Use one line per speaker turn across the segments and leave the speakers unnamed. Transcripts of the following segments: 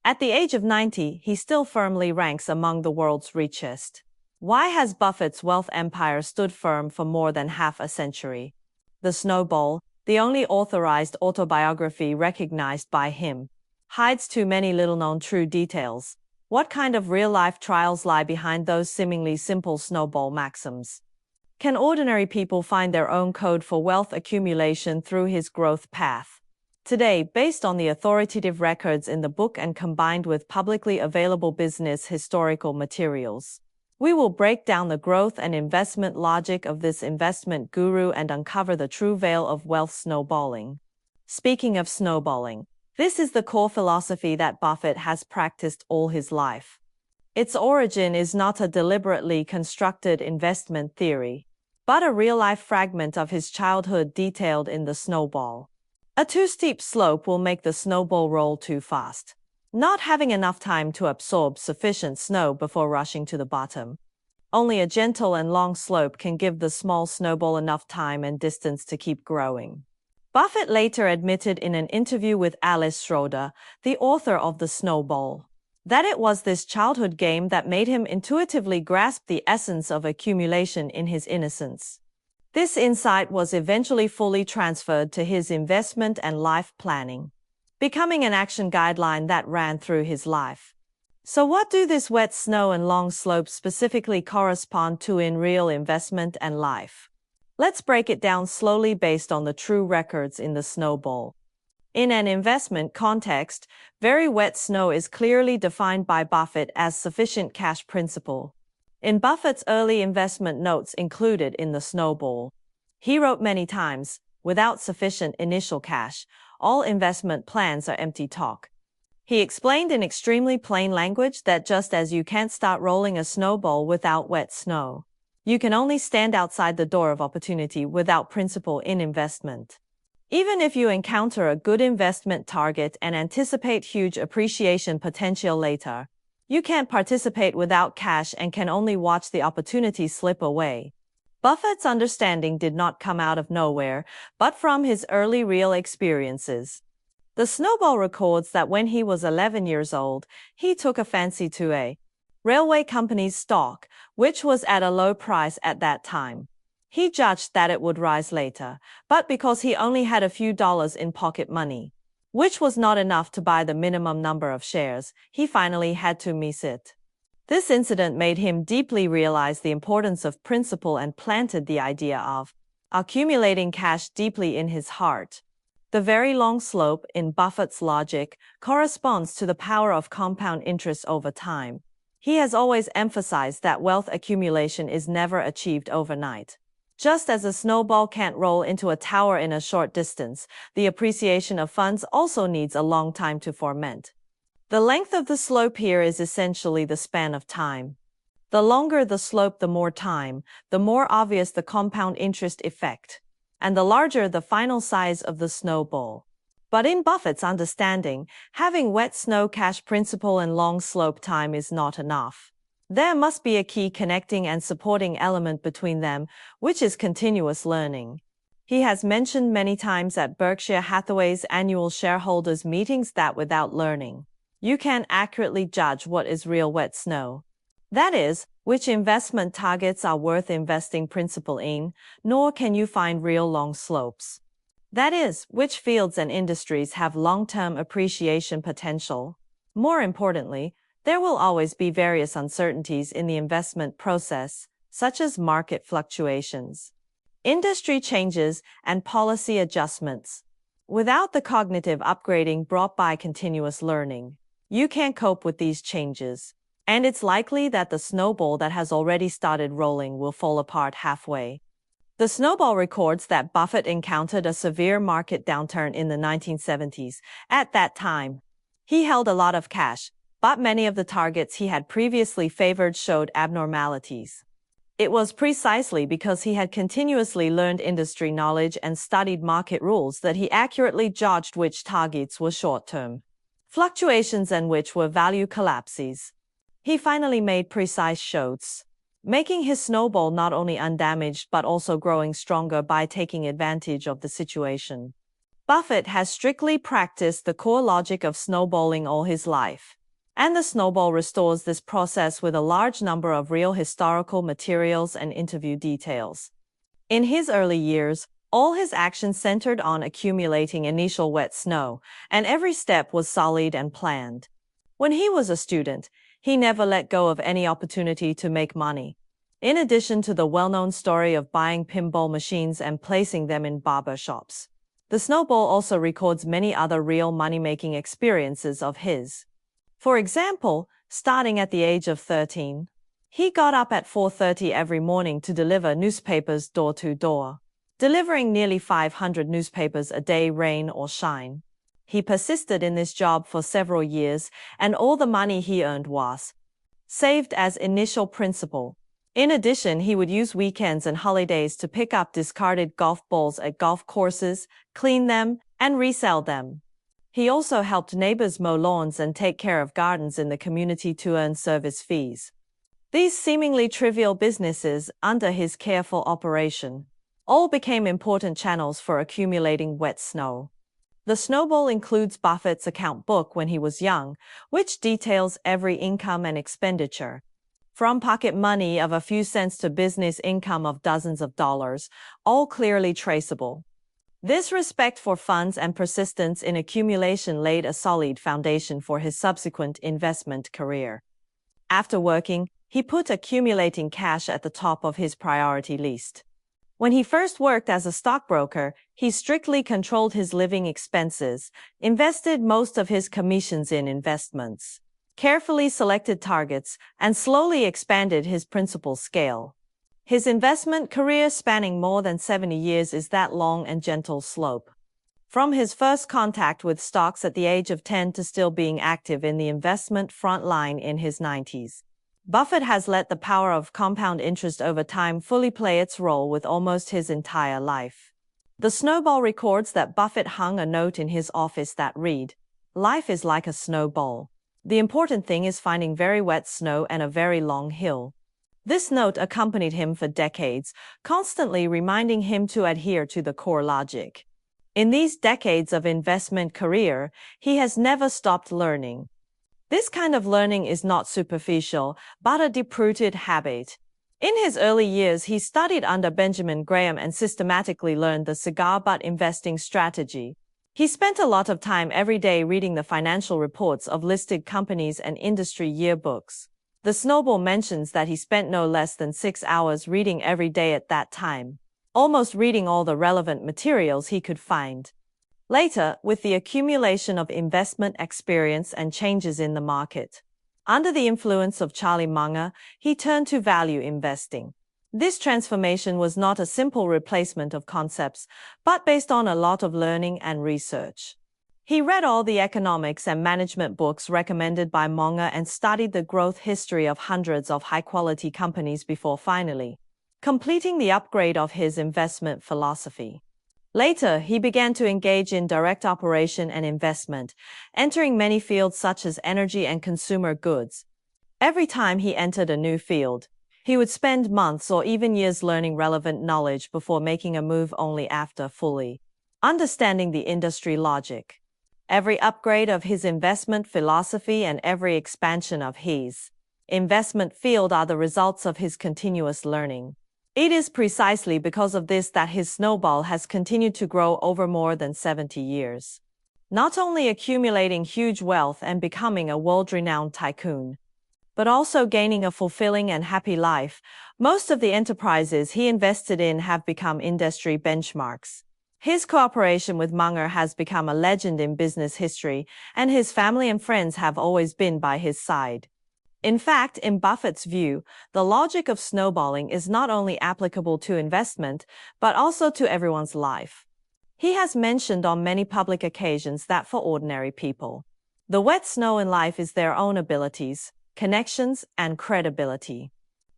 At the age of 90, he still firmly ranks among the world's richest. Why has Buffett's wealth empire stood firm for more than half a century? The Snowball, the only authorized autobiography recognized by him, hides too many little-known true details. What kind of real-life trials lie behind those seemingly simple snowball maxims? Can ordinary people find their own code for wealth accumulation through his growth path? Today, based on the authoritative records in the book and combined with publicly available business historical materials, we will break down the growth and investment logic of this investment guru and uncover the true veil of wealth snowballing. Speaking of snowballing, this is the core philosophy that Buffett has practiced all his life. Its origin is not a deliberately constructed investment theory, but a real-life fragment of his childhood detailed in The Snowball. A too steep slope will make the snowball roll too fast, not having enough time to absorb sufficient snow before rushing to the bottom. Only a gentle and long slope can give the small snowball enough time and distance to keep growing. Buffett later admitted in an interview with Alice Schroeder, the author of The Snowball, that it was this childhood game that made him intuitively grasp the essence of accumulation in his innocence. This insight was eventually fully transferred to his investment and life planning, becoming an action guideline that ran through his life. So what do this wet snow and long slopes specifically correspond to in real investment and life? Let's break it down slowly based on the true records in The Snowball. In an investment context, very wet snow is clearly defined by Buffett as sufficient cash principal. In Buffett's early investment notes included in The Snowball, he wrote many times, "Without sufficient initial cash, all investment plans are empty talk." He explained in extremely plain language that just as you can't start rolling a snowball without wet snow, you can only stand outside the door of opportunity without principal in investment. Even if you encounter a good investment target and anticipate huge appreciation potential later, you can't participate without cash and can only watch the opportunity slip away. Buffett's understanding did not come out of nowhere, but from his early real experiences. The Snowball records that when he was 11 years old, he took a fancy to a railway company's stock, which was at a low price at that time. He judged that it would rise later, but because he only had a few dollars in pocket money, which was not enough to buy the minimum number of shares, he finally had to miss it. This incident made him deeply realize the importance of principle and planted the idea of accumulating cash deeply in his heart. The very long slope, in Buffett's logic, corresponds to the power of compound interest over time. He has always emphasized that wealth accumulation is never achieved overnight. Just as a snowball can't roll into a tower in a short distance, the appreciation of funds also needs a long time to ferment. The length of the slope here is essentially the span of time. The longer the slope, the more time, the more obvious the compound interest effect, and the larger the final size of the snowball. But in Buffett's understanding, having wet snow cash principal and long slope time is not enough. There must be a key connecting and supporting element between them, which is continuous learning. He has mentioned many times at Berkshire Hathaway's annual shareholders' meetings that without learning, you can't accurately judge what is real wet snow. That is, which investment targets are worth investing principal in, nor can you find real long slopes. That is, which fields and industries have long-term appreciation potential. More importantly, there will always be various uncertainties in the investment process, such as market fluctuations, industry changes, and policy adjustments. Without the cognitive upgrading brought by continuous learning, you can't cope with these changes, and it's likely that the snowball that has already started rolling will fall apart halfway. The Snowball records that Buffett encountered a severe market downturn in the 1970s. At that time, he held a lot of cash, but many of the targets he had previously favored showed abnormalities. It was precisely because he had continuously learned industry knowledge and studied market rules that he accurately judged which targets were short-term fluctuations and which were value collapses. He finally made precise shots, making his snowball not only undamaged but also growing stronger by taking advantage of the situation. Buffett has strictly practiced the core logic of snowballing all his life. And the snowball restores this process with a large number of real historical materials and interview details. In his early years, all his actions centered on accumulating initial wet snow, and every step was solid and planned. When he was a student, he never let go of any opportunity to make money. In addition to the well-known story of buying pinball machines and placing them in barber shops, the snowball also records many other real money-making experiences of his. For example, starting at the age of 13, he got up at 4:30 every morning to deliver newspapers door to door, delivering nearly 500 newspapers a day, rain or shine. He persisted in this job for several years, and all the money he earned was saved as initial principal. In addition, he would use weekends and holidays to pick up discarded golf balls at golf courses, clean them, and resell them. He also helped neighbors mow lawns and take care of gardens in the community to earn service fees. These seemingly trivial businesses, under his careful operation, all became important channels for accumulating wet snow. The snowball includes Buffett's account book when he was young, which details every income and expenditure, from pocket money of a few cents to business income of dozens of dollars, all clearly traceable. This respect for funds and persistence in accumulation laid a solid foundation for his subsequent investment career. After working, he put accumulating cash at the top of his priority list. When he first worked as a stockbroker, he strictly controlled his living expenses, invested most of his commissions in investments, carefully selected targets, and slowly expanded his principal scale. His investment career, spanning more than 70 years, is that long and gentle slope. From his first contact with stocks at the age of 10 to still being active in the investment front line in his 90s, Buffett has let the power of compound interest over time fully play its role with almost his entire life. The snowball records that Buffett hung a note in his office that read, "Life is like a snowball. The important thing is finding very wet snow and a very long hill." This note accompanied him for decades, constantly reminding him to adhere to the core logic. In these decades of investment career, he has never stopped learning. This kind of learning is not superficial, but a deep-rooted habit. In his early years, he studied under Benjamin Graham and systematically learned the cigar-butt investing strategy. He spent a lot of time every day reading the financial reports of listed companies and industry yearbooks. The snowball mentions that he spent no less than 6 hours reading every day at that time, almost reading all the relevant materials he could find. Later, with the accumulation of investment experience and changes in the market, under the influence of Charlie Munger, he turned to value investing. This transformation was not a simple replacement of concepts, but based on a lot of learning and research. He read all the economics and management books recommended by Munger and studied the growth history of hundreds of high-quality companies before finally completing the upgrade of his investment philosophy. Later, he began to engage in direct operation and investment, entering many fields such as energy and consumer goods. Every time he entered a new field, he would spend months or even years learning relevant knowledge before making a move, only after fully understanding the industry logic. Every upgrade of his investment philosophy and every expansion of his investment field are the results of his continuous learning. It is precisely because of this that his snowball has continued to grow over more than 70 years. Not only accumulating huge wealth and becoming a world-renowned tycoon, but also gaining a fulfilling and happy life. Most of the enterprises he invested in have become industry benchmarks. His cooperation with Munger has become a legend in business history, and his family and friends have always been by his side. In fact, in Buffett's view, the logic of snowballing is not only applicable to investment, but also to everyone's life. He has mentioned on many public occasions that for ordinary people, the wet snow in life is their own abilities, connections, and credibility.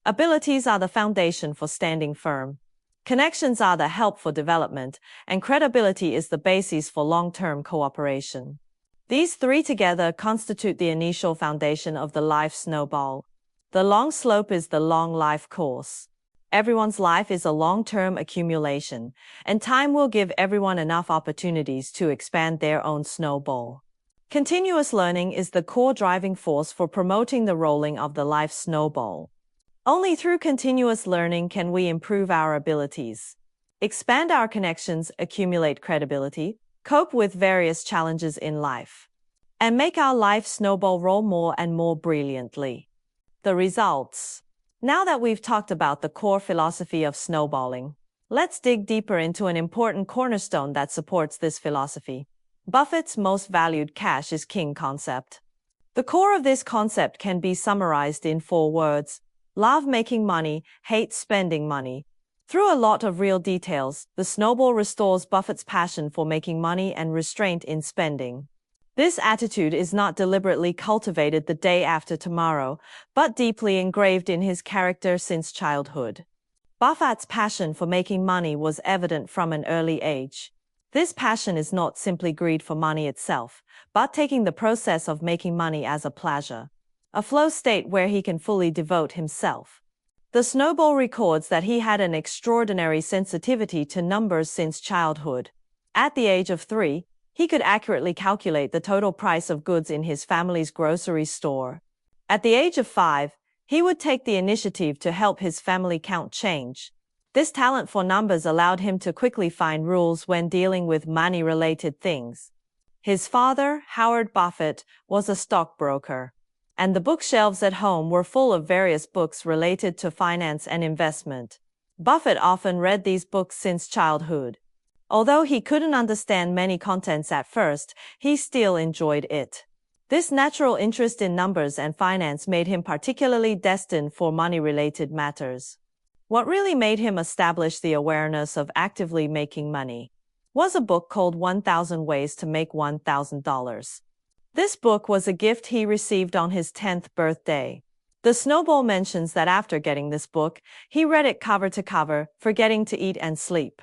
Abilities are the foundation for standing firm. Connections are the help for development, and credibility is the basis for long-term cooperation. These three together constitute the initial foundation of the life snowball. The long slope is the long life course. Everyone's life is a long-term accumulation, and time will give everyone enough opportunities to expand their own snowball. Continuous learning is the core driving force for promoting the rolling of the life snowball. Only through continuous learning can we improve our abilities, expand our connections, accumulate credibility, cope with various challenges in life, and make our life snowball roll more and more brilliantly. The results. Now that we've talked about the core philosophy of snowballing, let's dig deeper into an important cornerstone that supports this philosophy. Buffett's most valued cash is king concept. The core of this concept can be summarized in 4 words: love making money, hate spending money. Through a lot of real details, the snowball restores Buffett's passion for making money and restraint in spending. This attitude is not deliberately cultivated the day after tomorrow, but deeply engraved in his character since childhood. Buffett's passion for making money was evident from an early age. This passion is not simply greed for money itself, but taking the process of making money as a pleasure, a flow state where he can fully devote himself. The snowball records that he had an extraordinary sensitivity to numbers since childhood. At the age of 3, he could accurately calculate the total price of goods in his family's grocery store. At the age of 5, he would take the initiative to help his family count change. This talent for numbers allowed him to quickly find rules when dealing with money-related things. His father, Howard Buffett, was a stockbroker, and the bookshelves at home were full of various books related to finance and investment. Buffett often read these books since childhood. Although he couldn't understand many contents at first, he still enjoyed it. This natural interest in numbers and finance made him particularly destined for money-related matters. What really made him establish the awareness of actively making money was a book called 1,000 Ways to Make $1,000. This book was a gift he received on his 10th birthday. The snowball mentions that after getting this book, he read it cover to cover, forgetting to eat and sleep.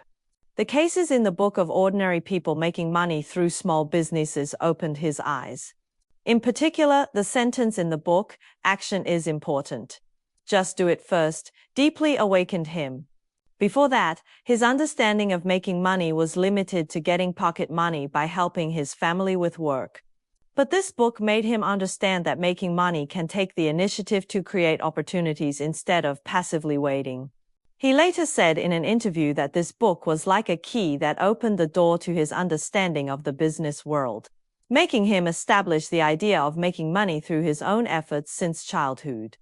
The cases in the book of ordinary people making money through small businesses opened his eyes. In particular, the sentence in the book, "Action is important. Just do it first," deeply awakened him. Before that, his understanding of making money was limited to getting pocket money by helping his family with work. But this book made him understand that making money can take the initiative to create opportunities instead of passively waiting. He later said in an interview that this book was like a key that opened the door to his understanding of the business world, making him establish the idea of making money through his own efforts since childhood.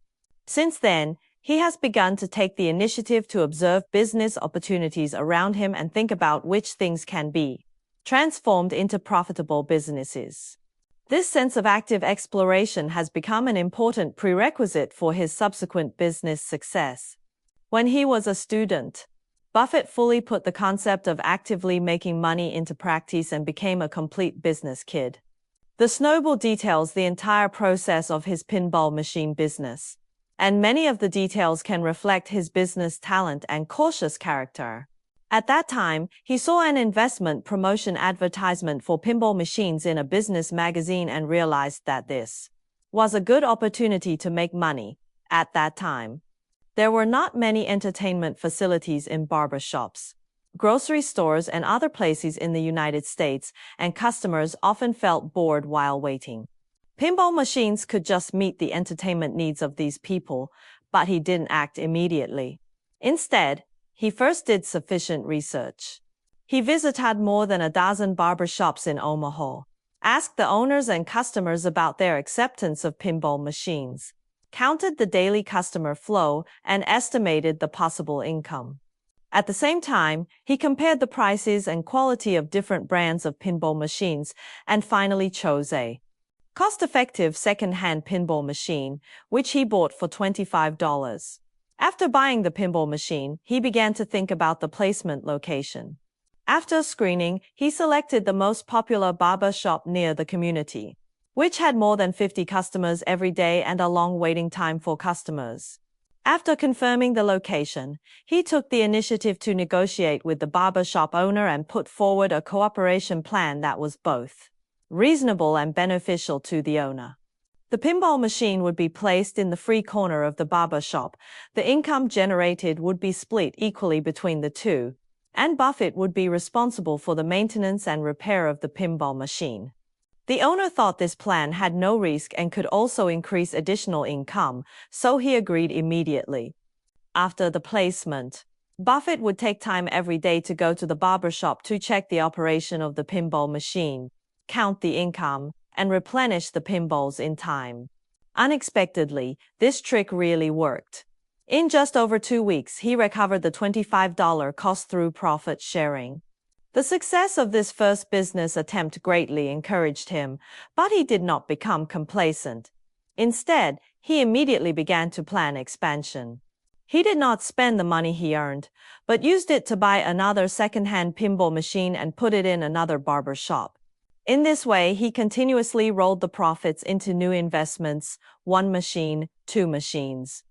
Since then, he has begun to take the initiative to observe business opportunities around him and think about which things can be transformed into profitable businesses. This sense of active exploration has become an important prerequisite for his subsequent business success. When he was a student, Buffett fully put the concept of actively making money into practice and became a complete business kid. The snowball details the entire process of his pinball machine business, and many of the details can reflect his business talent and cautious character. At that time, he saw an investment promotion advertisement for pinball machines in a business magazine and realized that this was a good opportunity to make money. At that time, there were not many entertainment facilities in barber shops, grocery stores, and other places in the United States, and customers often felt bored while waiting. Pinball machines could just meet the entertainment needs of these people, but he didn't act immediately. Instead, he first did sufficient research. He visited more than a dozen barber shops in Omaha, asked the owners and customers about their acceptance of pinball machines, counted the daily customer flow, and estimated the possible income. At the same time, he compared the prices and quality of different brands of pinball machines and finally chose a cost-effective second-hand pinball machine, which he bought for $25. After buying the pinball machine, he began to think about the placement location. After screening, he selected the most popular barber shop near the community, which had more than 50 customers every day and a long waiting time for customers. After confirming the location, he took the initiative to negotiate with the barber shop owner and put forward a cooperation plan that was both reasonable and beneficial to the owner. The pinball machine would be placed in the free corner of the barber shop. The income generated would be split equally between the two, and Buffett would be responsible for the maintenance and repair of the pinball machine. The owner thought this plan had no risk and could also increase additional income, so he agreed immediately. After the placement, Buffett would take time every day to go to the barber shop to check the operation of the pinball machine, count the income, and replenish the pinballs in time. Unexpectedly, this trick really worked. In just over 2 weeks, he recovered the $25 cost through profit sharing. The success of this first business attempt greatly encouraged him, but he did not become complacent. Instead, he immediately began to plan expansion. He did not spend the money he earned, but used it to buy another second-hand pinball machine and put it in another barber shop. In this way, he continuously rolled the profits into new investments, 1 machine, 2 machines,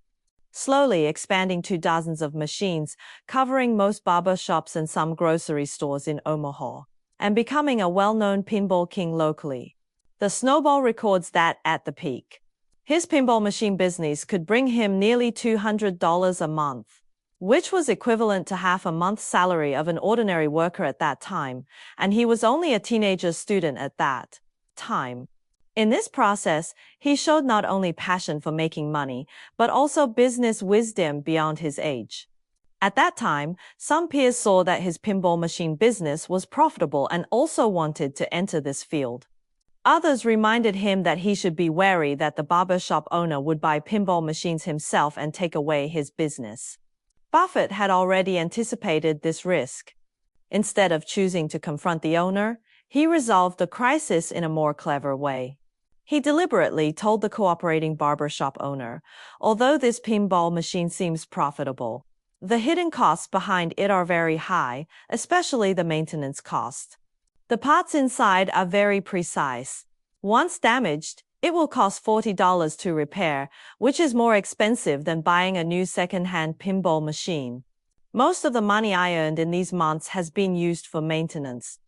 slowly expanding to dozens of machines, covering most barber shops and some grocery stores in Omaha, and becoming a well-known pinball king locally. The snowball records that, at the peak, his pinball machine business could bring him nearly $200 a month, which was equivalent to half a month's salary of an ordinary worker at that time, and he was only a teenager student at that time. In this process, he showed not only passion for making money, but also business wisdom beyond his age. At that time, some peers saw that his pinball machine business was profitable and also wanted to enter this field. Others reminded him that he should be wary that the barber shop owner would buy pinball machines himself and take away his business. Buffett had already anticipated this risk. Instead of choosing to confront the owner, he resolved the crisis in a more clever way. He deliberately told the cooperating barbershop owner, "Although this pinball machine seems profitable, the hidden costs behind it are very high, especially the maintenance cost. The parts inside are very precise. Once damaged, it will cost $40 to repair, which is more expensive than buying a new second-hand pinball machine. Most of the money I earned in these months has been used for maintenance."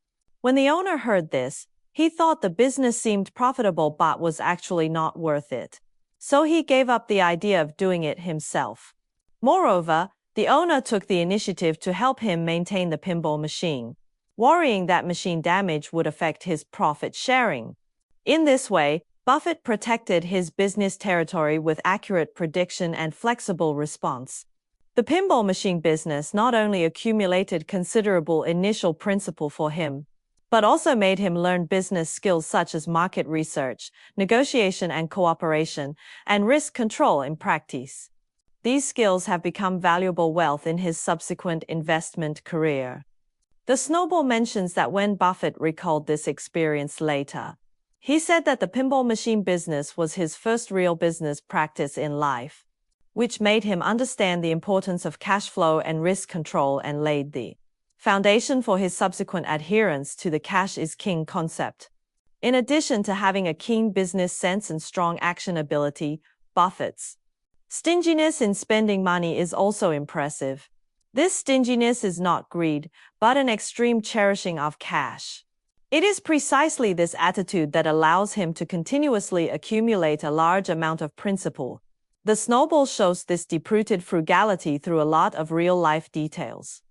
When the owner heard this, he thought the business seemed profitable but was actually not worth it. So he gave up the idea of doing it himself. Moreover, the owner took the initiative to help him maintain the pinball machine, worrying that machine damage would affect his profit sharing. In this way, Buffett protected his business territory with accurate prediction and flexible response. The pinball machine business not only accumulated considerable initial principal for him, but also made him learn business skills such as market research, negotiation and cooperation, and risk control in practice. These skills have become valuable wealth in his subsequent investment career. The snowball mentions that when Buffett recalled this experience later, he said that the pinball machine business was his first real business practice in life, which made him understand the importance of cash flow and risk control and laid the foundation for his subsequent adherence to the cash is king concept. In addition to having a keen business sense and strong action ability, Buffett's stinginess in spending money is also impressive. This stinginess is not greed, but an extreme cherishing of cash. It is precisely this attitude that allows him to continuously accumulate a large amount of principal. The snowball shows this deep-rooted frugality through a lot of real-life details.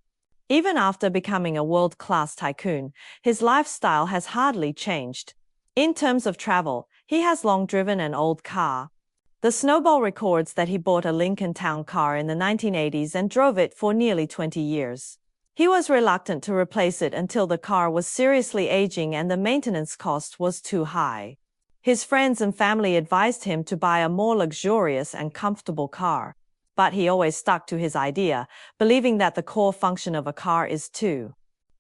Even after becoming a world-class tycoon, his lifestyle has hardly changed. In terms of travel, he has long driven an old car. The snowball records that he bought a Lincoln Town car in the 1980s and drove it for nearly 20 years. He was reluctant to replace it until the car was seriously aging and the maintenance cost was too high. His friends and family advised him to buy a more luxurious and comfortable car, but he always stuck to his idea, believing that the core function of a car is to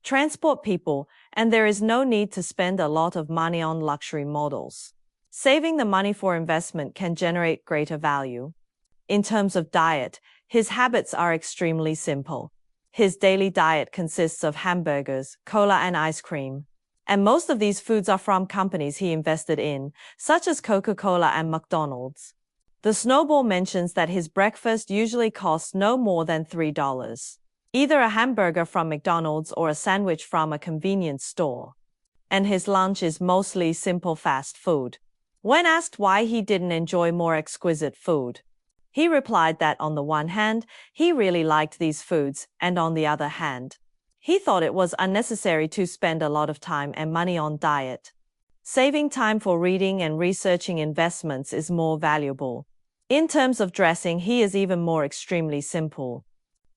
transport people, and there is no need to spend a lot of money on luxury models. Saving the money for investment can generate greater value. In terms of diet, his habits are extremely simple. His daily diet consists of hamburgers, cola and ice cream. And most of these foods are from companies he invested in, such as Coca-Cola and McDonald's. The snowball mentions that his breakfast usually costs no more than $3, either a hamburger from McDonald's or a sandwich from a convenience store. And his lunch is mostly simple fast food. When asked why he didn't enjoy more exquisite food, he replied that on the one hand, he really liked these foods, and on the other hand, he thought it was unnecessary to spend a lot of time and money on diet. Saving time for reading and researching investments is more valuable. In terms of dressing, he is even more extremely simple.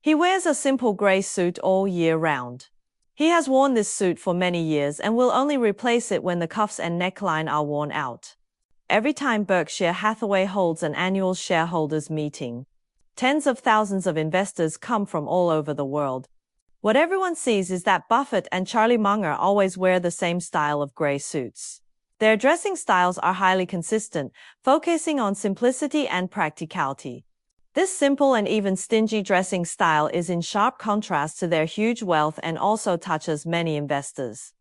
He wears a simple gray suit all year round. He has worn this suit for many years and will only replace it when the cuffs and neckline are worn out. Every time Berkshire Hathaway holds an annual shareholders meeting, tens of thousands of investors come from all over the world. What everyone sees is that Buffett and Charlie Munger always wear the same style of gray suits. Their dressing styles are highly consistent, focusing on simplicity and practicality. This simple and even stingy dressing style is in sharp contrast to their huge wealth and also touches many investors.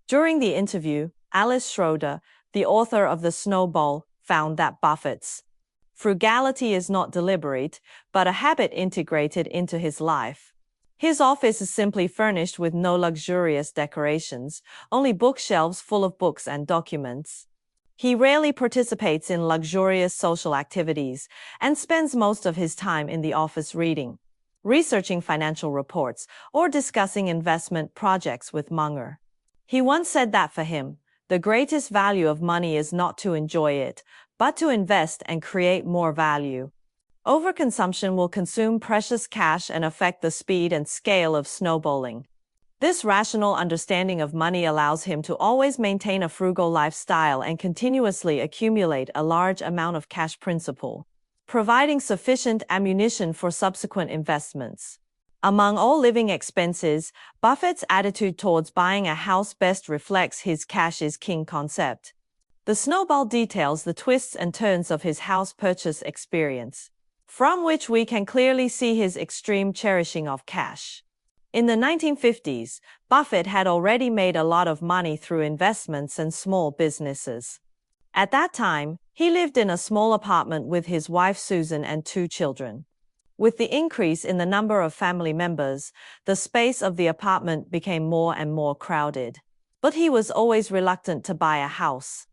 During the interview, Alice Schroeder, the author of The Snowball, found that Buffett's frugality is not deliberate, but a habit integrated into his life. His office is simply furnished with no luxurious decorations, only bookshelves full of books and documents. He rarely participates in luxurious social activities and spends most of his time in the office reading, researching financial reports, or discussing investment projects with Munger. He once said that for him, the greatest value of money is not to enjoy it, but to invest and create more value. Overconsumption will consume precious cash and affect the speed and scale of snowballing. This rational understanding of money allows him to always maintain a frugal lifestyle and continuously accumulate a large amount of cash principal, providing sufficient ammunition for subsequent investments. Among all living expenses, Buffett's attitude towards buying a house best reflects his cash is king concept. The Snowball details the twists and turns of his house purchase experience, from which we can clearly see his extreme cherishing of cash. In the 1950s, Buffett had already made a lot of money through investments and small businesses. At that time, he lived in a small apartment with his wife Susan and 2 children. With the increase in the number of family members, the space of the apartment became more and more crowded. But he was always reluctant to buy a house.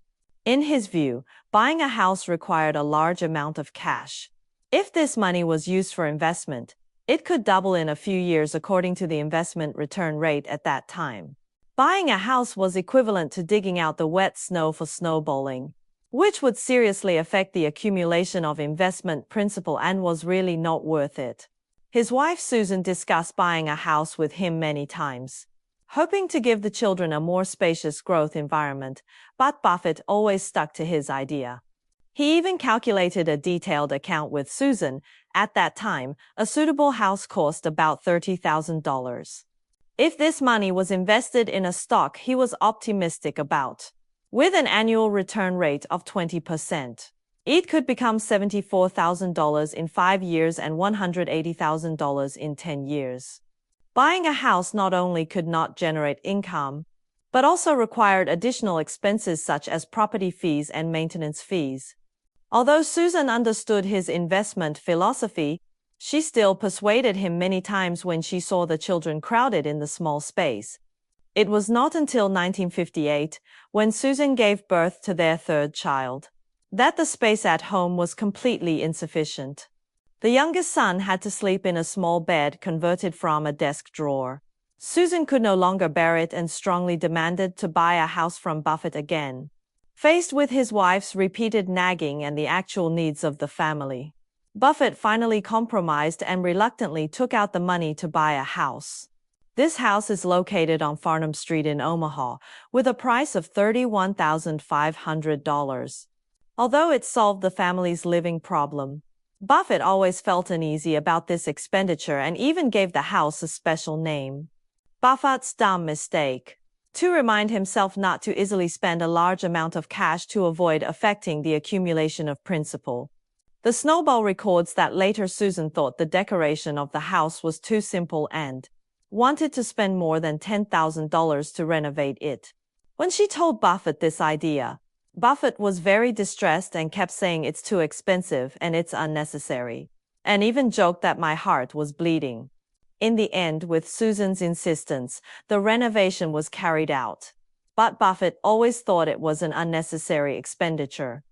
In his view, buying a house required a large amount of cash. If this money was used for investment, it could double in a few years according to the investment return rate at that time. Buying a house was equivalent to digging out the wet snow for snowballing, which would seriously affect the accumulation of investment principal and was really not worth it. His wife Susan discussed buying a house with him many times, hoping to give the children a more spacious growth environment, but Buffett always stuck to his idea. He even calculated a detailed account with Susan. At that time, a suitable house cost about $30,000. If this money was invested in a stock he was optimistic about, with an annual return rate of 20%, it could become $74,000 in 5 years and $180,000 in 10 years. Buying a house not only could not generate income, but also required additional expenses such as property fees and maintenance fees. Although Susan understood his investment philosophy, she still persuaded him many times when she saw the children crowded in the small space. It was not until 1958, when Susan gave birth to their 3rd child, that the space at home was completely insufficient. The youngest son had to sleep in a small bed converted from a desk drawer. Susan could no longer bear it and strongly demanded to buy a house from Buffett again. Faced with his wife's repeated nagging and the actual needs of the family, Buffett finally compromised and reluctantly took out the money to buy a house. This house is located on Farnham Street in Omaha, with a price of $31,500. Although it solved the family's living problem, Buffett always felt uneasy about this expenditure and even gave the house a special name, Buffett's Dumb Mistake, to remind himself not to easily spend a large amount of cash to avoid affecting the accumulation of principal. The Snowball records that later Susan thought the decoration of the house was too simple and wanted to spend more than $10,000 to renovate it. When she told Buffett this idea, Buffett was very distressed and kept saying it's too expensive and it's unnecessary, and even joked that my heart was bleeding. In the end, with Susan's insistence, the renovation was carried out. but Buffett always thought it was an unnecessary expenditure.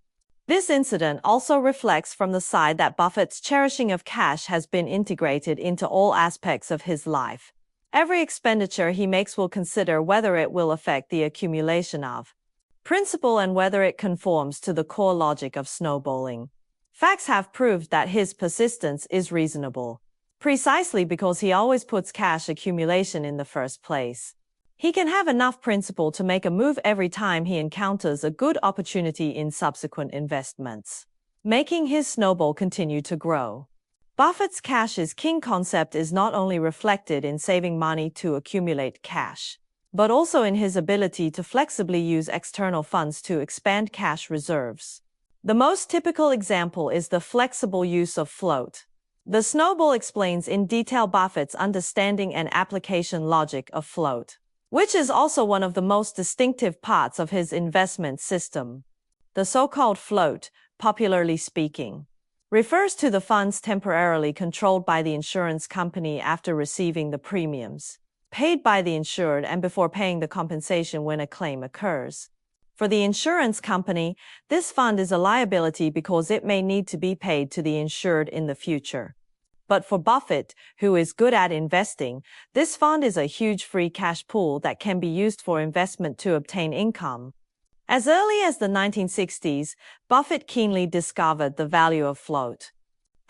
This incident also reflects from the side that Buffett's cherishing of cash has been integrated into all aspects of his life. Every expenditure he makes will consider whether it will affect the accumulation of principal and whether it conforms to the core logic of snowballing. Facts have proved that his persistence is reasonable, precisely because he always puts cash accumulation in the first place. He can have enough principal to make a move every time he encounters a good opportunity in subsequent investments, making his snowball continue to grow. Buffett's cash is king concept is not only reflected in saving money to accumulate cash, but also in his ability to flexibly use external funds to expand cash reserves. The most typical example is the flexible use of float. The snowball explains in detail Buffett's understanding and application logic of float, which is also one of the most distinctive parts of his investment system. The so-called float, popularly speaking, refers to the funds temporarily controlled by the insurance company after receiving the premiums paid by the insured and before paying the compensation when a claim occurs. For the insurance company, this fund is a liability because it may need to be paid to the insured in the future. But for Buffett, who is good at investing, this fund is a huge free cash pool that can be used for investment to obtain income. As early as the 1960s, Buffett keenly discovered the value of float.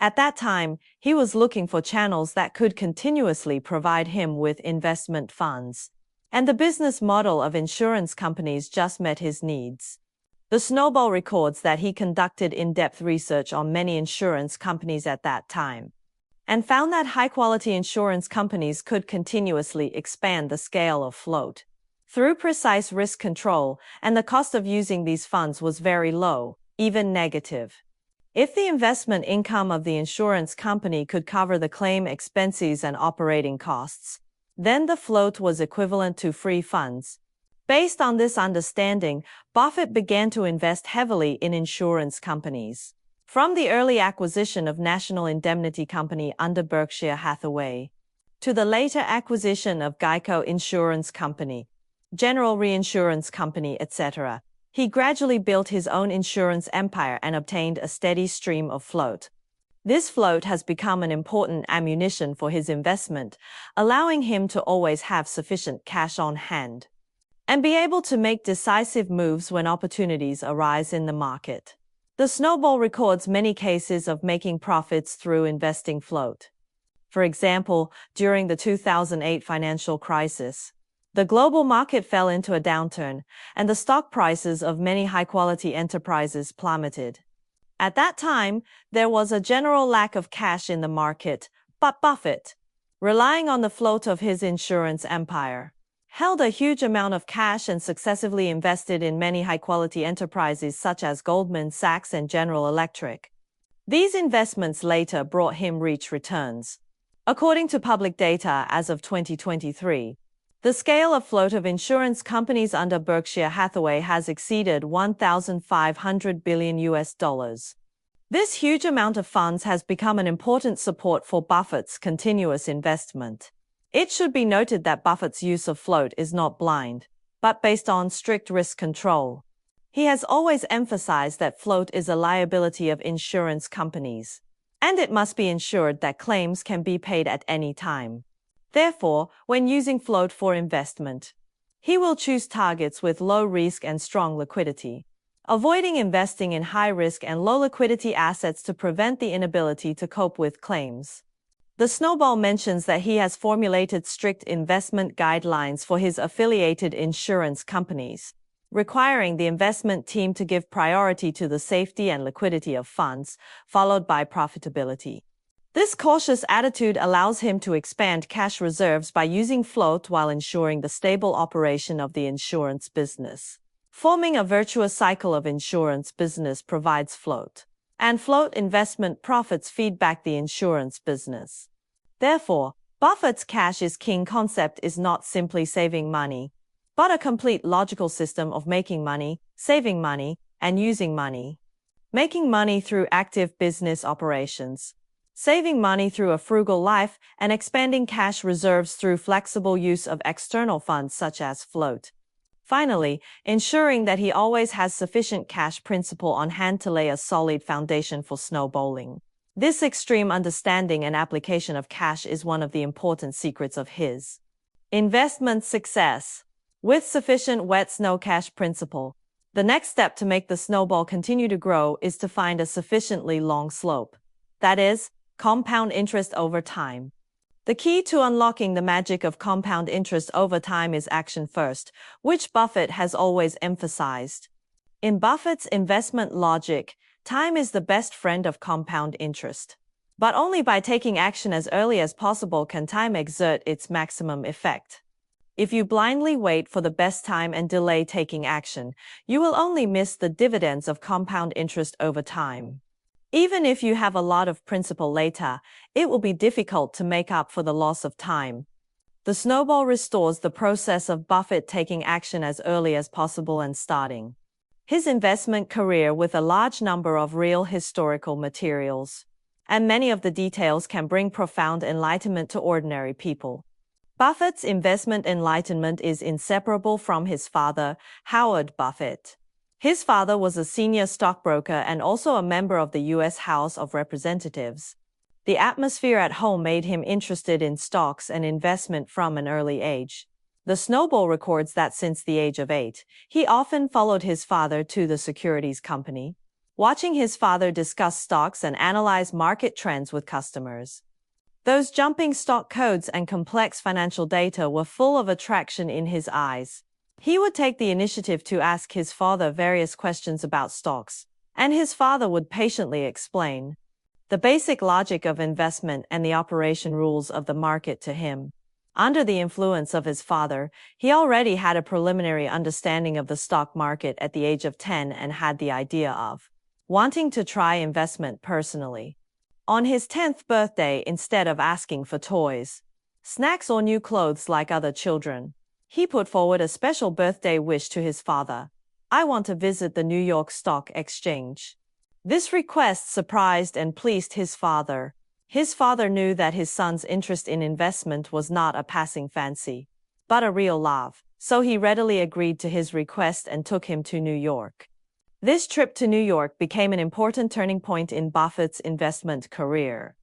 At that time, he was looking for channels that could continuously provide him with investment funds, and the business model of insurance companies just met his needs. The snowball records that he conducted in-depth research on many insurance companies at that time, and found that high-quality insurance companies could continuously expand the scale of float through precise risk control, and the cost of using these funds was very low, even negative. If the investment income of the insurance company could cover the claim expenses and operating costs, then the float was equivalent to free funds. Based on this understanding, Buffett began to invest heavily in insurance companies. From the early acquisition of National Indemnity Company under Berkshire Hathaway, to the later acquisition of Geico Insurance Company, General Reinsurance Company, etc., he gradually built his own insurance empire and obtained a steady stream of float. This float has become an important ammunition for his investment, allowing him to always have sufficient cash on hand and be able to make decisive moves when opportunities arise in the market. The snowball records many cases of making profits through investing float. For example, during the 2008 financial crisis, the global market fell into a downturn, and the stock prices of many high-quality enterprises plummeted. At that time, there was a general lack of cash in the market, but Buffett, relying on the float of his insurance empire, held a huge amount of cash and successively invested in many high-quality enterprises such as Goldman Sachs and General Electric. These investments later brought him rich returns. According to public data as of 2023, the scale of float of insurance companies under Berkshire Hathaway has exceeded $1,500 billion. This huge amount of funds has become an important support for Buffett's continuous investment. It should be noted that Buffett's use of float is not blind, but based on strict risk control. He has always emphasized that float is a liability of insurance companies, and it must be ensured that claims can be paid at any time. Therefore, when using float for investment, he will choose targets with low risk and strong liquidity, avoiding investing in high risk and low liquidity assets to prevent the inability to cope with claims. The snowball mentions that he has formulated strict investment guidelines for his affiliated insurance companies, requiring the investment team to give priority to the safety and liquidity of funds, followed by profitability. This cautious attitude allows him to expand cash reserves by using float while ensuring the stable operation of the insurance business. Forming a virtuous cycle of insurance business provides float, and float investment profits feed back the insurance business. Therefore, Buffett's cash is king concept is not simply saving money, but a complete logical system of making money, saving money, and using money. Making money through active business operations, saving money through a frugal life, and expanding cash reserves through flexible use of external funds such as float. Finally, ensuring that he always has sufficient cash principal on hand to lay a solid foundation for snowballing. This extreme understanding and application of cash is one of the important secrets of his investment success. With sufficient wet snow cash principal, the next step to make the snowball continue to grow is to find a sufficiently long slope. That is, compound interest over time. The key to unlocking the magic of compound interest over time is action first, which Buffett has always emphasized. In Buffett's investment logic, time is the best friend of compound interest. But only by taking action as early as possible can time exert its maximum effect. If you blindly wait for the best time and delay taking action, you will only miss the dividends of compound interest over time. Even if you have a lot of principal later, it will be difficult to make up for the loss of time. The snowball restores the process of Buffett taking action as early as possible and starting his investment career with a large number of real historical materials. And many of the details can bring profound enlightenment to ordinary people. Buffett's investment enlightenment is inseparable from his father, Howard Buffett. His father was a senior stockbroker and also a member of the U.S. House of Representatives. The atmosphere at home made him interested in stocks and investment from an early age. The snowball records that since the age of 8, he often followed his father to the securities company, watching his father discuss stocks and analyze market trends with customers. Those jumping stock codes and complex financial data were full of attraction in his eyes. He would take the initiative to ask his father various questions about stocks, and his father would patiently explain the basic logic of investment and the operation rules of the market to him. Under the influence of his father, he already had a preliminary understanding of the stock market at the age of 10 and had the idea of wanting to try investment personally. On his 10th birthday, instead of asking for toys, snacks or new clothes like other children, he put forward a special birthday wish to his father. "I want to visit the New York Stock Exchange." This request surprised and pleased his father. His father knew that his son's interest in investment was not a passing fancy, but a real love, so he readily agreed to his request and took him to New York. This trip to New York became an important turning point in Buffett's investment career.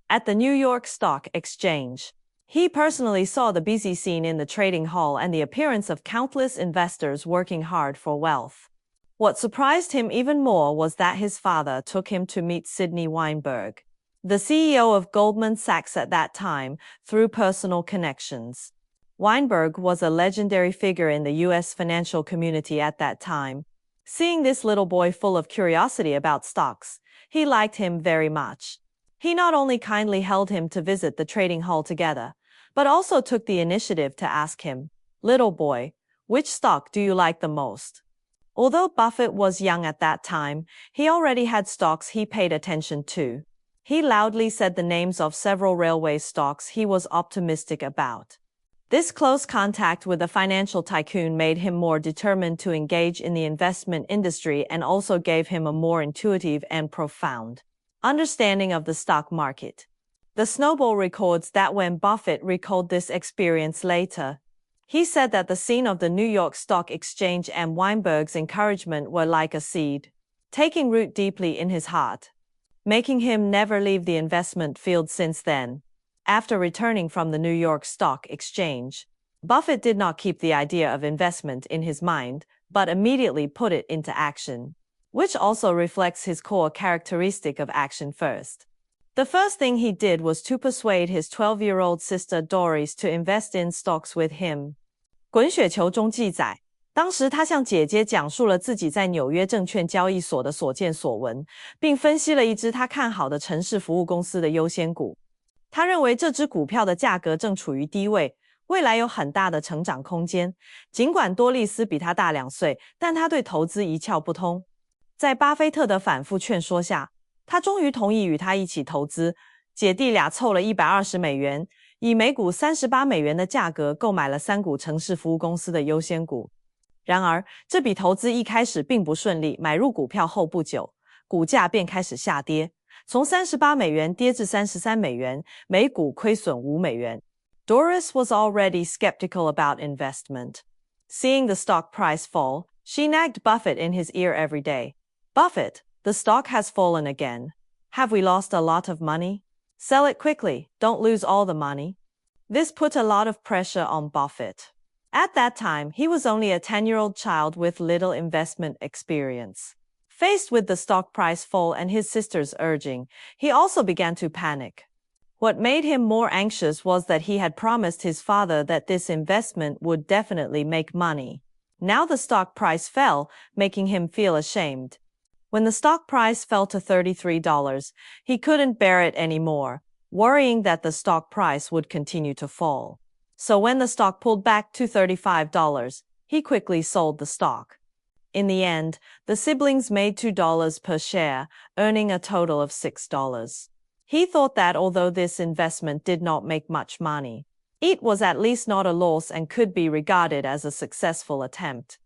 At the New York Stock Exchange, he personally saw the busy scene in the trading hall and the appearance of countless investors working hard for wealth. What surprised him even more was that his father took him to meet Sidney Weinberg, the CEO of Goldman Sachs at that time, through personal connections. Weinberg was a legendary figure in the U.S. financial community at that time. Seeing this little boy full of curiosity about stocks, he liked him very much. He not only kindly held him to visit the trading hall together, but also took the initiative to ask him, "Little boy, which stock do you like the most?" Although Buffett was young at that time, he already had stocks he paid attention to. He loudly said the names of several railway stocks he was optimistic about. This close contact with the financial tycoon made him more determined to engage in the investment industry and also gave him a more intuitive and profound understanding of the stock market. The snowball records that when Buffett recalled this experience later, he said that the scene of the New York Stock Exchange and Weinberg's encouragement were like a seed, taking root deeply in his heart, making him never leave the investment field since then. After returning from the New York Stock Exchange, Buffett did not keep the idea of investment in his mind, but immediately put it into action, which also reflects his core characteristic of action first. The first thing he did was to persuade his 12-year-old sister Doris to invest in stocks with him. 滚雪球中记载，当时他向姐姐讲述了自己在纽约证券交易所的所见所闻，并分析了一只他看好的城市服务公司的优先股。他认为这只股票的价格正处于低位，未来有很大的成长空间。尽管多丽丝比他大2岁，但他对投资一窍不通。在巴菲特的反复劝说下，他终于同意与他一起投资。姐弟俩凑了$120，以每股$38的价格购买了3股城市服务公司的优先股。然而，这笔投资一开始并不顺利，买入股票后不久，股价便开始下跌。从$38跌至$33，每股亏损$5。Doris was already skeptical about investment. Seeing the stock price fall, she nagged Buffett in his ear every day. "Buffett, the stock has fallen again. Have we lost a lot of money? Sell it quickly, don't lose all the money." This put a lot of pressure on Buffett. At that time, he was only a 10-year-old child with little investment experience. Faced with the stock price fall and his sister's urging, he also began to panic. What made him more anxious was that he had promised his father that this investment would definitely make money. Now the stock price fell, making him feel ashamed. When the stock price fell to $33, he couldn't bear it anymore, worrying that the stock price would continue to fall. So when the stock pulled back to $35, he quickly sold the stock. In the end, the siblings made $2 per share, earning a total of $6. He thought that although this investment did not make much money, it was at least not a loss and could be regarded as a successful attempt.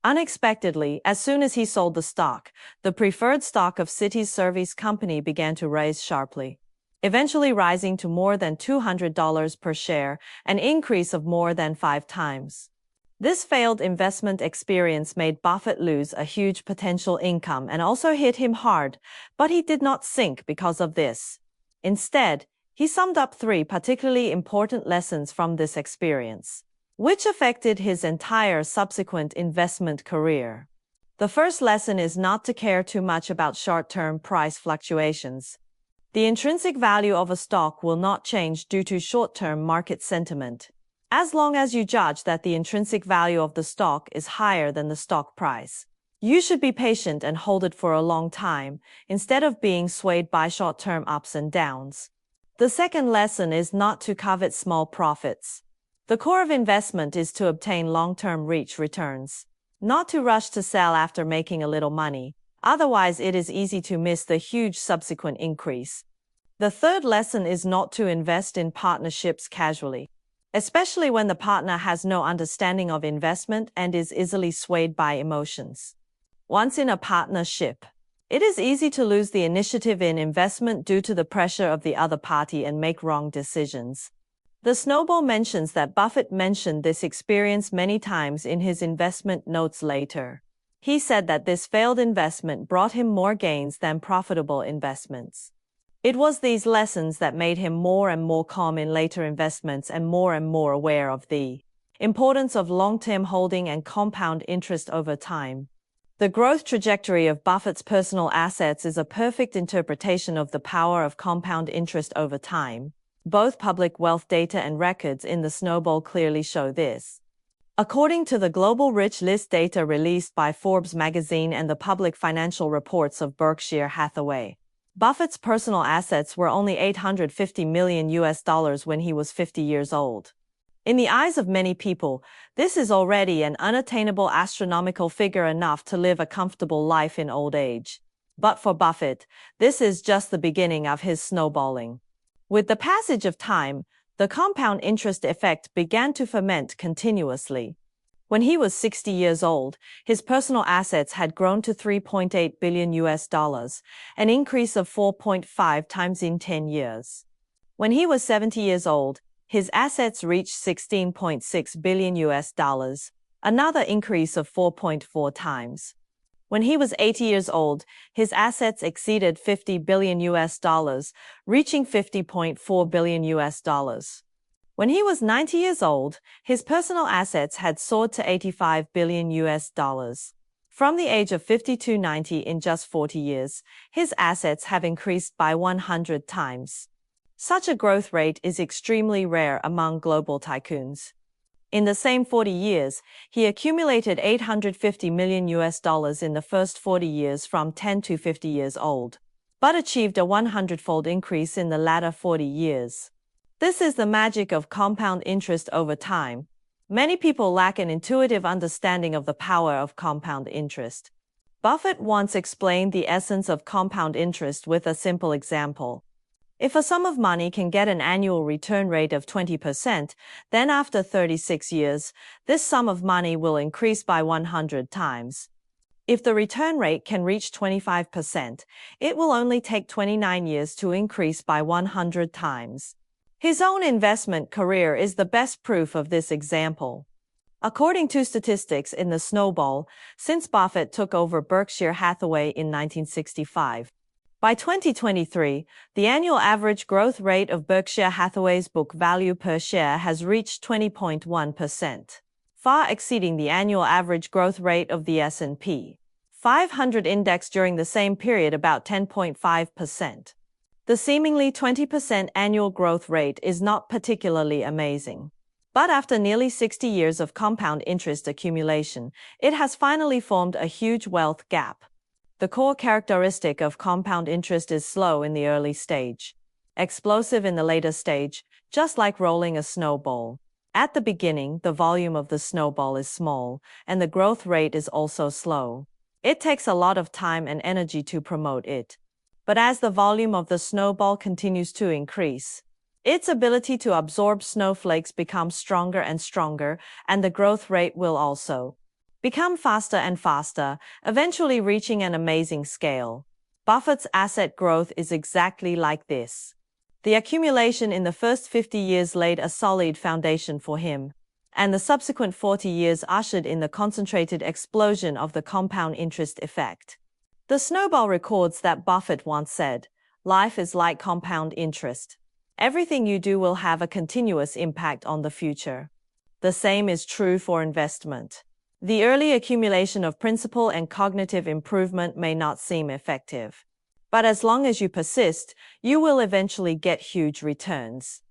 Unexpectedly, as soon as he sold the stock, the preferred stock of Citi's service company began to rise sharply, eventually rising to more than $200 per share, an increase of more than 5 times. This failed investment experience made Buffett lose a huge potential income and also hit him hard, but he did not sink because of this. Instead, he summed up 3 particularly important lessons from this experience, which affected his entire subsequent investment career. The first lesson is not to care too much about short-term price fluctuations. The intrinsic value of a stock will not change due to short-term market sentiment, as long as you judge that the intrinsic value of the stock is higher than the stock price. You should be patient and hold it for a long time, instead of being swayed by short-term ups and downs. The second lesson is not to covet small profits. The core of investment is to obtain long-term rich returns, not to rush to sell after making a little money. Otherwise, it is easy to miss the huge subsequent increase. The third lesson is not to invest in partnerships casually, especially when the partner has no understanding of investment and is easily swayed by emotions. Once in a partnership, it is easy to lose the initiative in investment due to the pressure of the other party and make wrong decisions. The Snowball mentions that Buffett mentioned this experience many times in his investment notes later. He said that this failed investment brought him more gains than profitable investments. It was these lessons that made him more and more calm in later investments and more aware of the importance of long-term holding and compound interest over time. The growth trajectory of Buffett's personal assets is a perfect interpretation of the power of compound interest over time. Both public wealth data and records in the Snowball clearly show this. According to the Global Rich List data released by Forbes magazine and the public financial reports of Berkshire Hathaway, Buffett's personal assets were only $850 million when he was 50 years old. In the eyes of many people, this is already an unattainable astronomical figure enough to live a comfortable life in old age. But for Buffett, this is just the beginning of his snowballing. With the passage of time, the compound interest effect began to ferment continuously. When he was 60 years old, his personal assets had grown to $3.8 billion, an increase of 4.5 times in 10 years. When he was 70 years old, his assets reached $16.6 billion, another increase of 4.4 times. When he was 80 years old, his assets exceeded $50 billion, reaching $50.4 billion. When he was 90 years old, his personal assets had soared to $85 billion. From the age of 50 to 90 in just 40 years, his assets have increased by 100 times. Such a growth rate is extremely rare among global tycoons. In the same 40 years, he accumulated $850 million in the first 40 years from 10 to 50 years old, but achieved a 100-fold increase in the latter 40 years. This is the magic of compound interest over time. Many people lack an intuitive understanding of the power of compound interest. Buffett once explained the essence of compound interest with a simple example. If a sum of money can get an annual return rate of 20%, then after 36 years, this sum of money will increase by 100 times. If the return rate can reach 25%, it will only take 29 years to increase by 100 times. His own investment career is the best proof of this example. According to statistics in the snowball, since Buffett took over Berkshire Hathaway in 1965, by 2023, the annual average growth rate of Berkshire Hathaway's book value per share has reached 20.1%, far exceeding the annual average growth rate of the S&P 500 index during the same period, about 10.5%. The seemingly 20% annual growth rate is not particularly amazing. But after nearly 60 years of compound interest accumulation, it has finally formed a huge wealth gap. The core characteristic of compound interest is slow in the early stage, explosive in the later stage, just like rolling a snowball. At the beginning, the volume of the snowball is small, and the growth rate is also slow. It takes a lot of time and energy to promote it. But as the volume of the snowball continues to increase, its ability to absorb snowflakes becomes stronger and stronger, and the growth rate will also become faster and faster, eventually reaching an amazing scale. Buffett's asset growth is exactly like this. The accumulation in the first 50 years laid a solid foundation for him, and the subsequent 40 years ushered in the concentrated explosion of the compound interest effect. The snowball records that Buffett once said, "Life is like compound interest. Everything you do will have a continuous impact on the future." The same is true for investment. The early accumulation of principal and cognitive improvement may not seem effective. But as long as you persist, you will eventually get huge returns.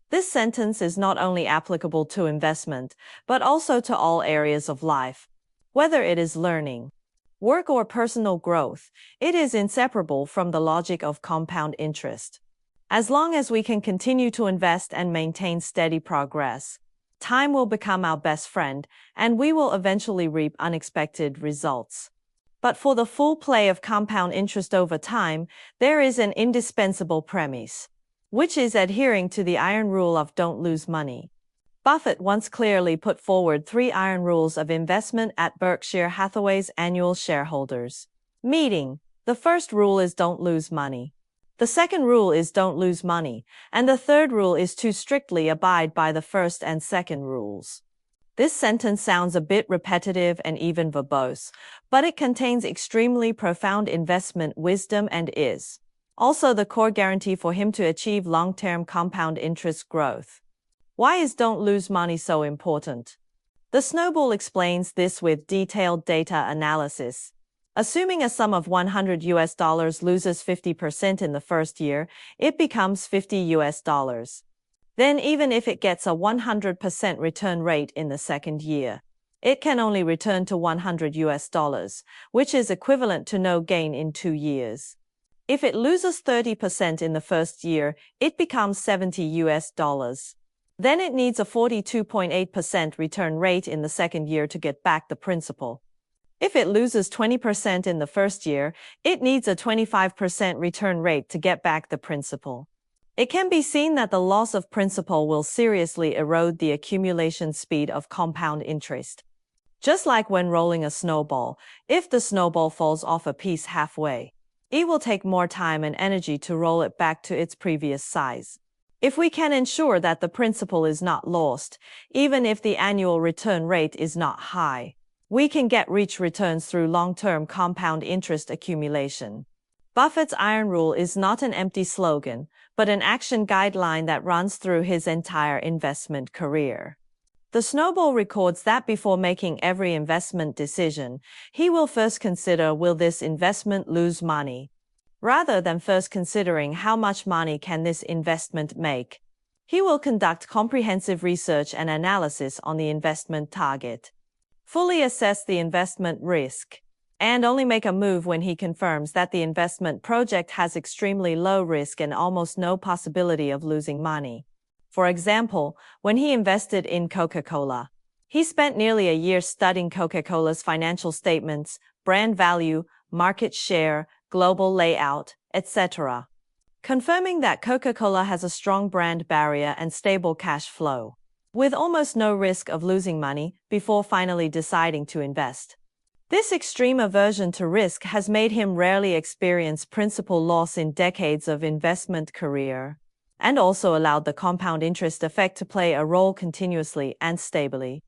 This sentence is not only applicable to investment, but also to all areas of life. Whether it is learning, work, or personal growth, it is inseparable from the logic of compound interest. As long as we can continue to invest and maintain steady progress, time will become our best friend, and we will eventually reap unexpected results. But for the full play of compound interest over time, there is an indispensable premise, which is adhering to the iron rule of don't lose money. Buffett once clearly put forward 3 iron rules of investment at Berkshire Hathaway's annual shareholders meeting. The first rule is don't lose money. The second rule is don't lose money, and the third rule is to strictly abide by the first and second rules. This sentence sounds a bit repetitive and even verbose, but it contains extremely profound investment wisdom and is also the core guarantee for him to achieve long-term compound interest growth. Why is don't lose money so important? The snowball explains this with detailed data analysis. Assuming a sum of $100 loses 50% in the first year, it becomes $50. Then even if it gets a 100% return rate in the second year, it can only return to $100, which is equivalent to no gain in 2 years. If it loses 30% in the first year, it becomes $70. Then it needs a 42.8% return rate in the second year to get back the principal. If it loses 20% in the first year, it needs a 25% return rate to get back the principal. It can be seen that the loss of principal will seriously erode the accumulation speed of compound interest. Just like when rolling a snowball, if the snowball falls off a piece halfway, it will take more time and energy to roll it back to its previous size. If we can ensure that the principal is not lost, even if the annual return rate is not high, we can get rich returns through long-term compound interest accumulation. Buffett's iron rule is not an empty slogan, but an action guideline that runs through his entire investment career. The snowball records that before making every investment decision, he will first consider, will this investment lose money? Rather than first considering how much money can this investment make, he will conduct comprehensive research and analysis on the investment target, fully assess the investment risk, and only make a move when he confirms that the investment project has extremely low risk and almost no possibility of losing money. For example, when he invested in Coca-Cola, he spent nearly a year studying Coca-Cola's financial statements, brand value, market share, global layout, etc., confirming that Coca-Cola has a strong brand barrier and stable cash flow, with almost no risk of losing money, before finally deciding to invest. This extreme aversion to risk has made him rarely experience principal loss in decades of investment career, and also allowed the compound interest effect to play a role continuously and stably.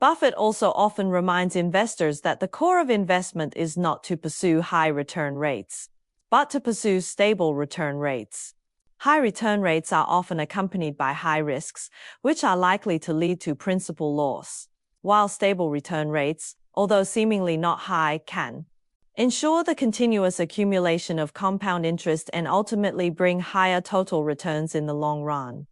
Buffett also often reminds investors that the core of investment is not to pursue high return rates, but to pursue stable return rates. High return rates are often accompanied by high risks, which are likely to lead to principal loss, while stable return rates, although seemingly not high, can ensure the continuous accumulation of compound interest and ultimately bring higher total returns in the long run.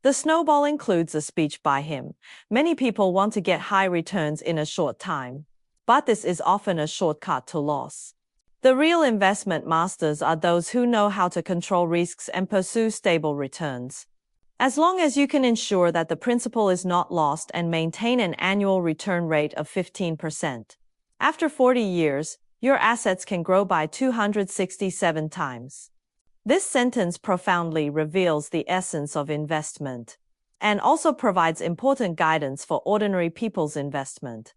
The snowball includes a speech by him. Many people want to get high returns in a short time, but this is often a shortcut to loss. The real investment masters are those who know how to control risks and pursue stable returns. As long as you can ensure that the principal is not lost and maintain an annual return rate of 15%, after 40 years, your assets can grow by 267 times. This sentence profoundly reveals the essence of investment and also provides important guidance for ordinary people's investment.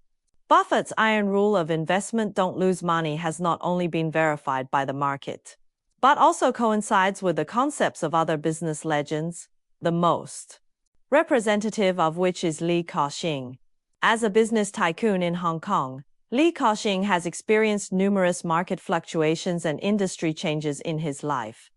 Buffett's iron rule of investment, don't lose money, has not only been verified by the market, but also coincides with the concepts of other business legends, the most representative of which is Li Ka-shing. As a business tycoon in Hong Kong, Li Ka-shing has experienced numerous market fluctuations and industry changes in his life.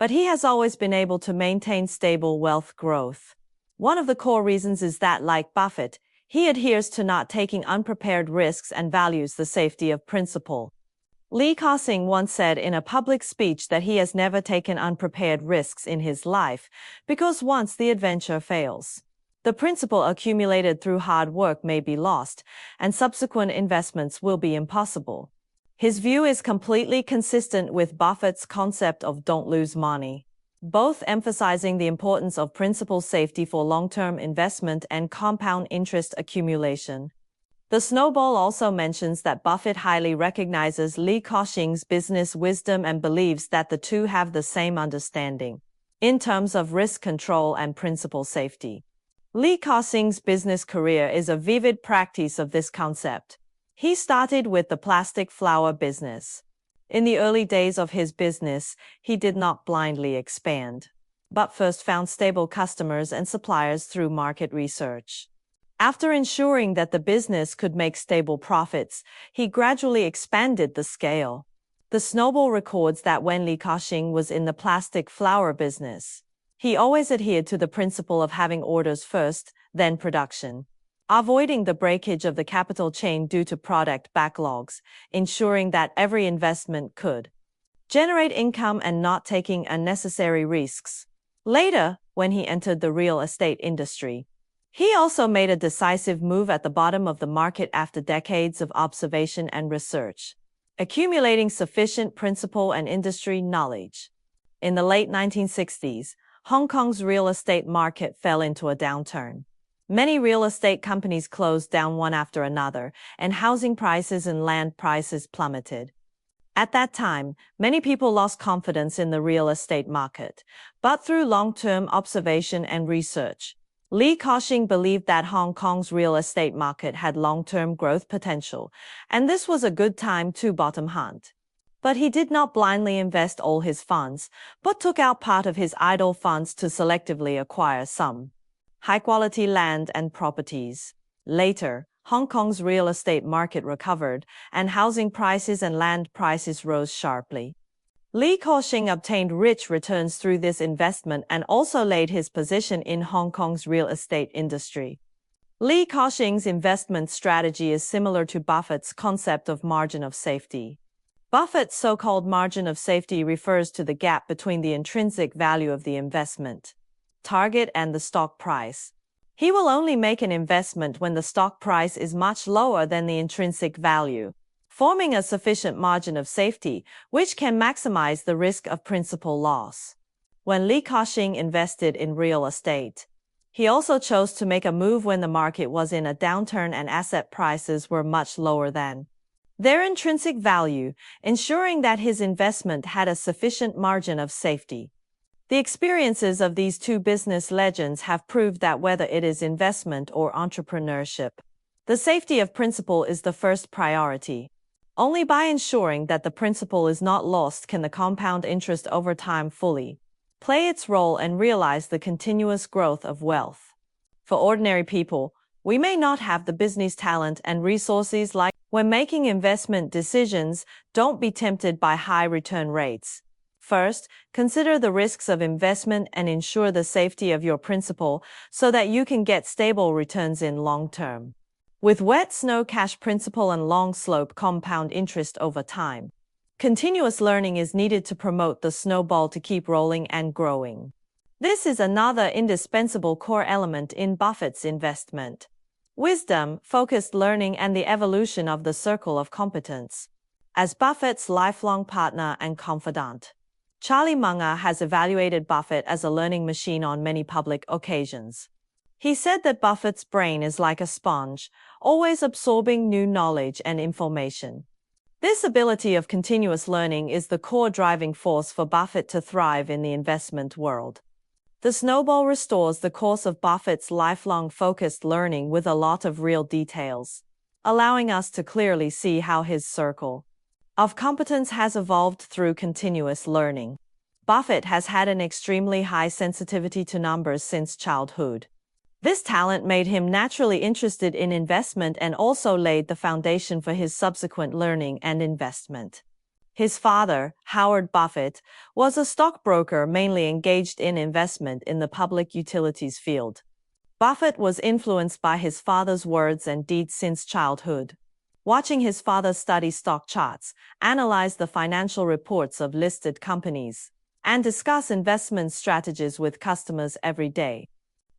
But he has always been able to maintain stable wealth growth. One of the core reasons is that, like Buffett, he adheres to not taking unprepared risks and values the safety of principle. Li Ka-shing once said in a public speech that he has never taken unprepared risks in his life because once the adventure fails, the principal accumulated through hard work may be lost, and subsequent investments will be impossible. His view is completely consistent with Buffett's concept of don't lose money, both emphasizing the importance of principal safety for long-term investment and compound interest accumulation. The snowball also mentions that Buffett highly recognizes Li Ka-shing's business wisdom and believes that the two have the same understanding in terms of risk control and principal safety. Li Ka-shing's business career is a vivid practice of this concept. He started with the plastic flower business. In the early days of his business, he did not blindly expand, but first found stable customers and suppliers through market research. After ensuring that the business could make stable profits, he gradually expanded the scale. The snowball records that when Li Ka-shing was in the plastic flower business, he always adhered to the principle of having orders first, then production, avoiding the breakage of the capital chain due to product backlogs, ensuring that every investment could generate income and not taking unnecessary risks. Later, when he entered the real estate industry, he also made a decisive move at the bottom of the market after decades of observation and research, accumulating sufficient principal and industry knowledge. In the late 1960s, Hong Kong's real estate market fell into a downturn. Many real estate companies closed down one after another, and housing prices and land prices plummeted. At that time, many people lost confidence in the real estate market, but through long-term observation and research, Li Ka-shing believed that Hong Kong's real estate market had long-term growth potential, and this was a good time to bottom hunt. But he did not blindly invest all his funds, but took out part of his idle funds to selectively acquire some high-quality land and properties. Later, Hong Kong's real estate market recovered, and housing prices and land prices rose sharply. Li Ka-shing obtained rich returns through this investment and also laid his position in Hong Kong's real estate industry. Li Ka-shing's investment strategy is similar to Buffett's concept of margin of safety. Buffett's so-called margin of safety refers to the gap between the intrinsic value of the investment target and the stock price. He will only make an investment when the stock price is much lower than the intrinsic value, forming a sufficient margin of safety, which can maximize the risk of principal loss. When Li Ka-shing invested in real estate, he also chose to make a move when the market was in a downturn and asset prices were much lower than their intrinsic value, ensuring that his investment had a sufficient margin of safety. The experiences of these two business legends have proved that whether it is investment or entrepreneurship, the safety of principal is the first priority. Only by ensuring that the principal is not lost can the compound interest over time fully play its role and realize the continuous growth of wealth. For ordinary people, We may not have the business talent and resources like when making investment decisions, don't be tempted by high return rates. First, consider the risks of investment and ensure the safety of your principal so that you can get stable returns in long term. With wet snow cash principal and long slope compound interest over time. Continuous learning is needed to promote the snowball to keep rolling and growing. This is another indispensable core element in Buffett's investment. Wisdom, focused learning, and the evolution of the circle of competence. As Buffett's lifelong partner and confidant, Charlie Munger has evaluated Buffett as a learning machine on many public occasions. He said that Buffett's brain is like a sponge, always absorbing new knowledge and information. This ability of continuous learning is the core driving force for Buffett to thrive in the investment world. The snowball restores the course of Buffett's lifelong focused learning with a lot of real details, allowing us to clearly see how his circle of competence has evolved through continuous learning. Buffett has had an extremely high sensitivity to numbers since childhood. This talent made him naturally interested in investment and also laid the foundation for his subsequent learning and investment. His father, Howard Buffett, was a stockbroker mainly engaged in investment in the public utilities field. Buffett was influenced by his father's words and deeds since childhood. Watching his father study stock charts, analyze the financial reports of listed companies, and discuss investment strategies with customers every day.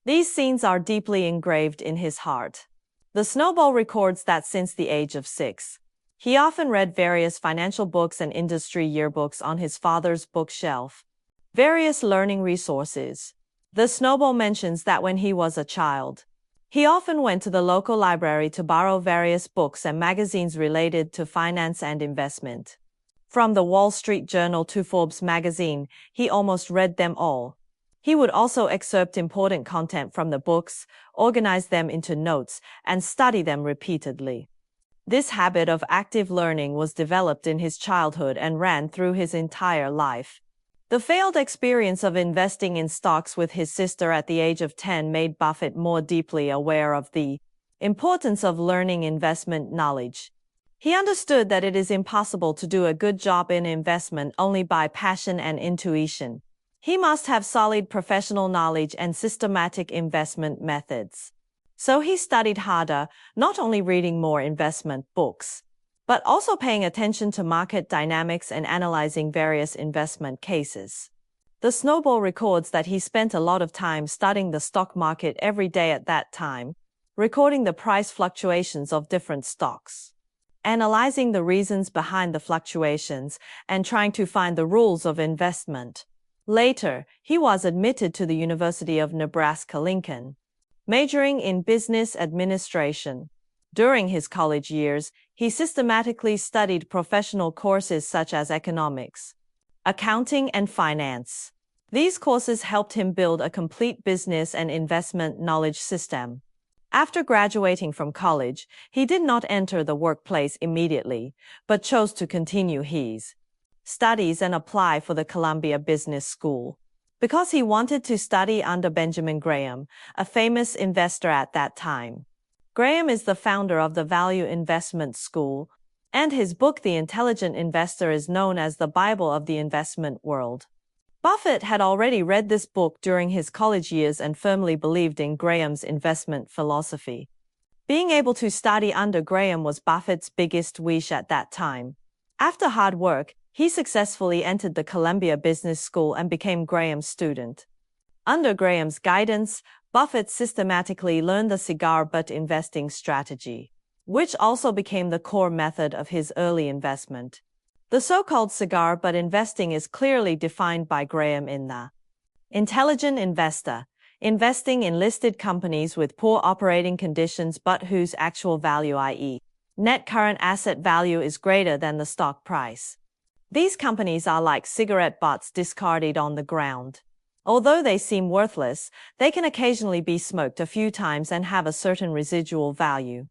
These scenes are deeply engraved in his heart. The snowball records that since the age of 6, he often read various financial books and industry yearbooks on his father's bookshelf. Various learning resources. The snowball mentions that when he was a child, he often went to the local library to borrow various books and magazines related to finance and investment. From the Wall Street Journal to Forbes magazine, he almost read them all. He would also excerpt important content from the books, organize them into notes, and study them repeatedly. This habit of active learning was developed in his childhood and ran through his entire life. The failed experience of investing in stocks with his sister at the age of 10 made Buffett more deeply aware of the importance of learning investment knowledge. He understood that it is impossible to do a good job in investment only by passion and intuition. He must have solid professional knowledge and systematic investment methods. So he studied harder, not only reading more investment books, but also paying attention to market dynamics and analyzing various investment cases. The snowball records that he spent a lot of time studying the stock market every day at that time, recording the price fluctuations of different stocks, analyzing the reasons behind the fluctuations, and trying to find the rules of investment. Later, he was admitted to the University of Nebraska-Lincoln, majoring in business administration. During his college years, he systematically studied professional courses such as economics, accounting, and finance. These courses helped him build a complete business and investment knowledge system. After graduating from college, he did not enter the workplace immediately, but chose to continue his studies and apply for the Columbia Business School, because he wanted to study under Benjamin Graham, a famous investor at that time. Graham is the founder of the Value Investment School, and his book The Intelligent Investor is known as the Bible of the investment world. Buffett had already read this book during his college years and firmly believed in Graham's investment philosophy. Being able to study under Graham was Buffett's biggest wish at that time. After hard work, he successfully entered the Columbia Business School and became Graham's student. Under Graham's guidance, Buffett systematically learned the cigar butt investing strategy, which also became the core method of his early investment. The so-called cigar butt investing is clearly defined by Graham in the Intelligent Investor, investing in listed companies with poor operating conditions but whose actual value, i.e., net current asset value, is greater than the stock price. These companies are like cigarette butts discarded on the ground. Although they seem worthless, they can occasionally be smoked a few times and have a certain residual value.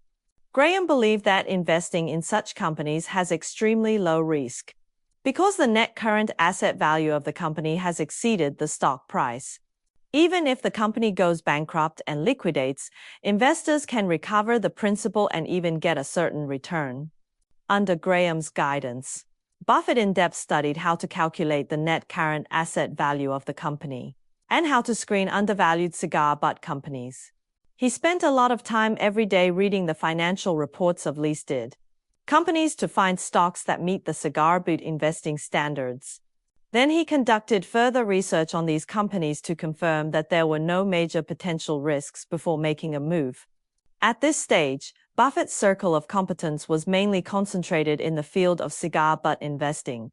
Graham believed that investing in such companies has extremely low risk, because the net current asset value of the company has exceeded the stock price. Even if the company goes bankrupt and liquidates, investors can recover the principal and even get a certain return. Under Graham's guidance, Buffett in-depth studied how to calculate the net current asset value of the company and how to screen undervalued cigar butt companies. He spent a lot of time every day reading the financial reports of listed companies to find stocks that meet the cigar butt investing standards. Then he conducted further research on these companies to confirm that there were no major potential risks before making a move. At this stage, Buffett's circle of competence was mainly concentrated in the field of cigar butt investing.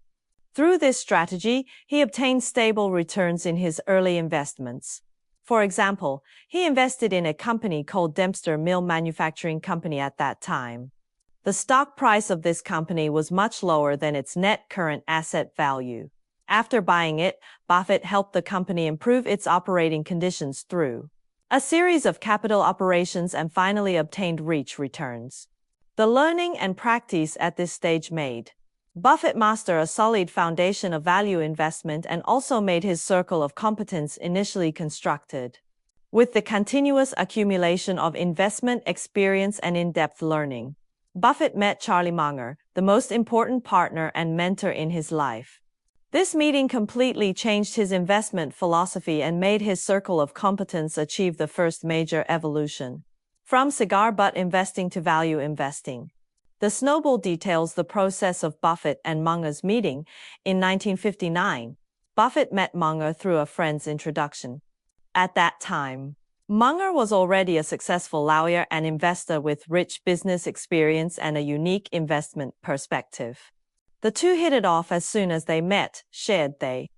Through this strategy, he obtained stable returns in his early investments. For example, he invested in a company called Dempster Mill Manufacturing Company at that time. The stock price of this company was much lower than its net current asset value. After buying it, Buffett helped the company improve its operating conditions through a series of capital operations and finally obtained rich returns. The learning and practice at this stage made Buffett master a solid foundation of value investment and also made his circle of competence initially constructed. With the continuous accumulation of investment experience and in-depth learning, Buffett met Charlie Munger, the most important partner and mentor in his life. This meeting completely changed his investment philosophy and made his circle of competence achieve the first major evolution from cigar butt investing to value investing. The snowball details the process of Buffett and Munger's meeting. In 1959, Buffett met Munger through a friend's introduction. At that time, Munger was already a successful lawyer and investor with rich business experience and a unique investment perspective. The two hit it off as soon as they met, shared they